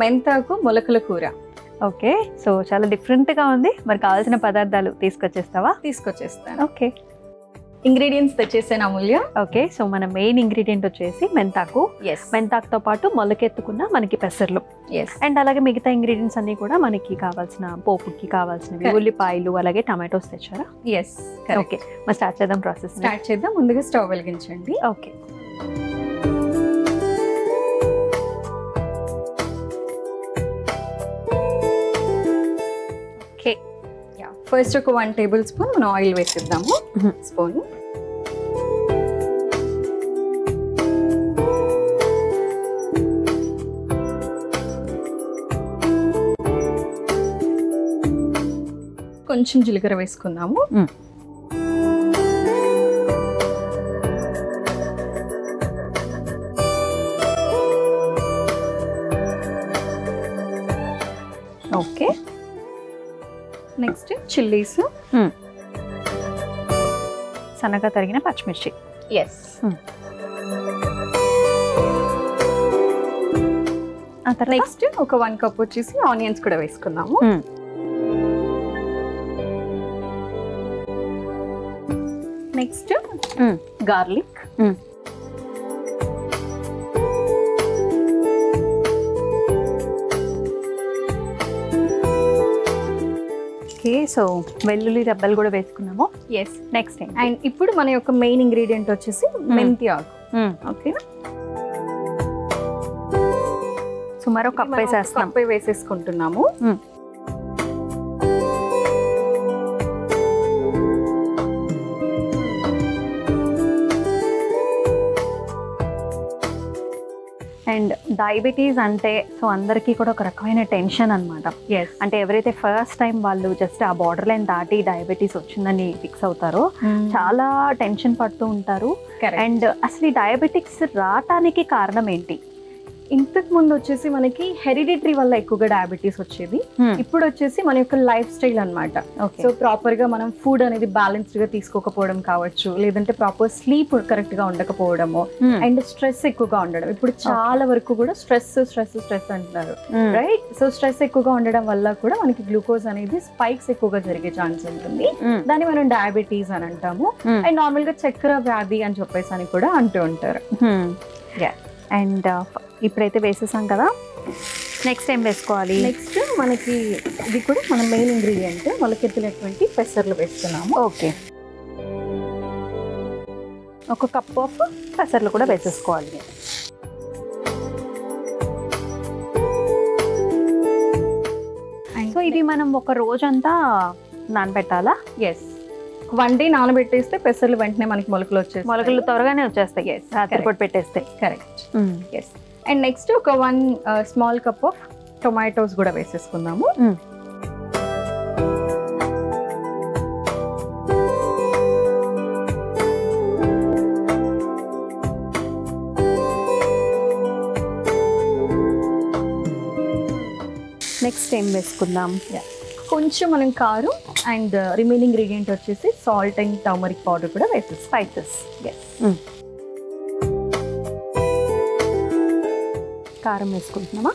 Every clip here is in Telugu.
మెంతాకు మొలకల కూర. ఓకే, సో చాలా డిఫరెంట్గా ఉంది. మరి కావాల్సిన పదార్థాలు తీసుకొచ్చేస్తావా? తీసుకొచ్చేస్తాను. ఓకే, ఇంగ్రీడియంట్స్ తెచ్చేసాను అమూల్య. ఓకే, సో మన మెయిన్ ఇంగ్రీడియంట్ వచ్చేసి మెంతాకు. మెంతాకుతో పాటు మొలకెత్తుకున్న మనకి పెసర్లు, అండ్ అలాగే మిగతా ఇంగ్రీడియంట్స్ అన్ని కూడా మనకి కావాల్సిన పోపుకి కావాల్సినవి ఉల్లిపాయలు అలాగే టమాటోస్ తెచ్చారా? ఓకే, మరి స్టార్ట్ చేద్దాం. ప్రాసెస్ స్టార్ట్ చేద్దాం. ముందుగా స్టవ్ వెలిగించండి. ఓకే, ఫస్ట్ ఒక 1 టేబుల్ స్పూన్ మనం ఆయిల్ వేసిద్దాము. స్పూన్. కొంచెం జీలకర్ర వేసుకుందాము. ఓకే, నెక్స్ట్ చిల్లీస్, సన్నగా తరిగిన పచ్చిమిర్చి. నెక్స్ట్ ఒక 1 కప్ వచ్చేసి ఆనియన్స్ కూడా వేసుకుందాము. నెక్స్ట్ గార్లిక్, సో వెల్లుల్లి రెబ్బలు కూడా వేసుకున్నాము. నెక్స్ట్ అండ్ ఇప్పుడు మన యొక్క మెయిన్ ఇంగ్రీడియంట్ వచ్చేసి మెంతి ఆకు. ఓకేనా, సుమారు కప్ వేసేసుకుంటున్నాము. అండ్ డయాబెటీస్ అంటే సో అందరికీ కూడా ఒక రకమైన టెన్షన్ అనమాట. అంటే ఎవరైతే ఫస్ట్ టైం వాళ్ళు జస్ట్ ఆ బార్డర్ లైన్ దాటి డయాబెటీస్ వచ్చిందని ఫిక్స్ అవుతారో చాలా టెన్షన్ పడుతూ ఉంటారు. అండ్ అసలు ఈ డయాబెటిక్స్ రావటానికి కారణం ఏంటి? ఇంతకు ముందు వచ్చేసి మనకి హెరిడిటరీ వల్ల ఎక్కువగా డయాబెటీస్ వచ్చేది. ఇప్పుడు వచ్చేసి మన యొక్క లైఫ్ స్టైల్ అనమాట. సో ప్రాపర్ గా మనం ఫుడ్ అనేది బ్యాలెన్స్డ్ గా తీసుకోకపోవడం కావచ్చు, లేదంటే ప్రాపర్ స్లీప్ కరెక్ట్ గా ఉండకపోవడము, అండ్ స్ట్రెస్ ఎక్కువగా ఉండడం. ఇప్పుడు చాలా వరకు కూడా స్ట్రెస్ అంటున్నారు, రైట్? సో స్ట్రెస్ ఎక్కువగా ఉండడం వల్ల కూడా మనకి గ్లూకోజ్ అనేది స్పైక్స్ ఎక్కువగా జరిగే ఛాన్స్ ఉంటుంది. దాన్ని మనం డయాబెటీస్ అని అంటాము. అండ్ నార్మల్ గా చక్కెర వ్యాధి అని చెప్పేసి అని కూడా అంటూ ఉంటారు. అండ్ ఇప్పుడైతే వేసేసాం కదా, నెక్స్ట్ ఏం వేసుకోవాలి? నెక్స్ట్ మనకి ఇది కూడా మన మెయిన్ ఇంగ్రీడియంట్ మొలకెత్తినటువంటి పెసర్లు వేస్తున్నాము. ఓకే, ఒక కప్ ఆఫ్ పెసర్లు కూడా వేసేసుకోవాలి. సో ఇది మనం ఒక రోజంతా నానబెట్టాలా? 1 డే నానబెట్టేస్తే పెసర్లు వెంటనే మనకి మొలకలు వచ్చేస్తాయి. మొలకలు త్వరగానే వచ్చేస్తాయి రాత్రిపూట పెట్టేస్తే. కరెక్ట్. అండ్ నెక్స్ట్ ఒక 1 స్మాల్ కప్ ఆఫ్ టొమాటోస్ కూడా వేసేసుకుందాము. నెక్స్ట్ ఏం వేసుకుందాం? కొంచెం మనం కారం అండ్ రిమైనింగ్ ఇంగ్రీడియంట్ వచ్చేసి సాల్ట్ అండ్ టర్మరిక్ పౌడర్ కూడా వేసేసి స్పైసెస్. కారం వేసుకుంటున్నామా?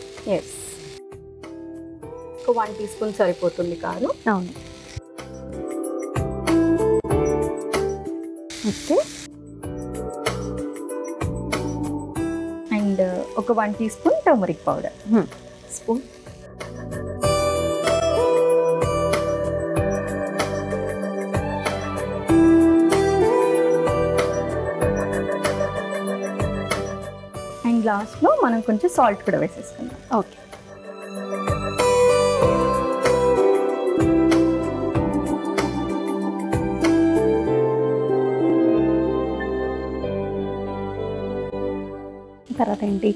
ఒక 1 టీ స్పూన్ సరిపోతుంది కారం. అవును. ఓకే, అండ్ ఒక 1 teaspoon turmeric powder. Spoon. And లాస్ట్లో మనం కొంచెం సాల్ట్ కూడా వేసేసుకుందాం. ఓకే, తర్వాత ఏంటి?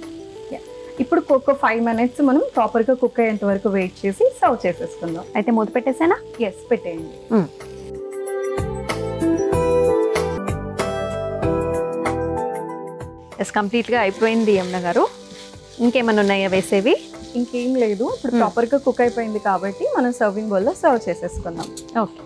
ఇప్పుడు ఒక 5 minutes మనం ప్రాపర్గా కుక్ అయ్యేంత వరకు వెయిట్ చేసి సర్వ్ చేసేసుకుందాం. అయితే మూత పెట్టేసానా? పెట్టేయండి. కంప్లీట్గా అయిపోయింది యమున గారు. ఇంకేమైనా ఉన్నాయా వేసేవి? ఇంకేం లేదు. ఇప్పుడు ప్రాపర్గా కుక్ అయిపోయింది కాబట్టి మనం సర్వింగ్ బౌల్లో సర్వ్ చేసేసుకుందాం. ఓకే,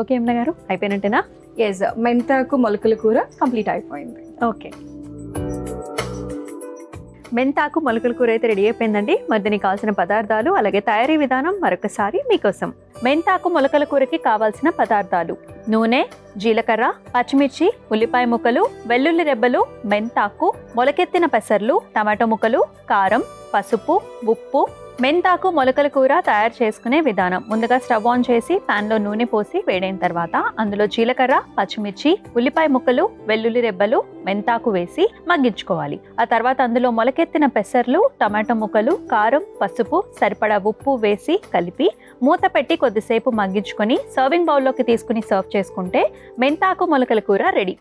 ఓకే యమున గారు, అయిపోయినట్టేనా? ఎస్, మెంతాకు మొలకల కూర కంప్లీట్ అయిపోయింది. ఓకే, మెంతాకు మొలకల కూర అయితే రెడీ అయిపోయిందండి. మరి దీనికి కావాల్సిన పదార్థాలు అలాగే తయారీ విధానం మరొకసారి మీకోసం. మెంతాకు మొలకల కూరకి కావాల్సిన పదార్థాలు: నూనె, జీలకర్ర, పచ్చిమిర్చి, ఉల్లిపాయ ముక్కలు, వెల్లుల్లి రెబ్బలు, మెంతాకు, మొలకెత్తిన పెసర్లు, టమాటో ముక్కలు, కారం, పసుపు, ఉప్పు. మెంతాకు మొలకల కూర తయారు చేసుకునే విధానం: ముందుగా స్టవ్ ఆన్ చేసి ప్యాన్లో నూనె పోసి వేడైన తర్వాత అందులో జీలకర్ర, పచ్చిమిర్చి, ఉల్లిపాయ ముక్కలు, వెల్లుల్లి రెబ్బలు, మెంతాకు వేసి మగ్గించుకోవాలి. ఆ తర్వాత అందులో మొలకెత్తిన పెసర్లు, టమాటో ముక్కలు, కారం, పసుపు, సరిపడా ఉప్పు వేసి కలిపి మూత పెట్టి కొద్దిసేపు మగ్గించుకొని సర్వింగ్ బౌల్లోకి తీసుకుని సర్వ్ చేసుకుంటే మెంతాకు మొలకల కూర రెడీ.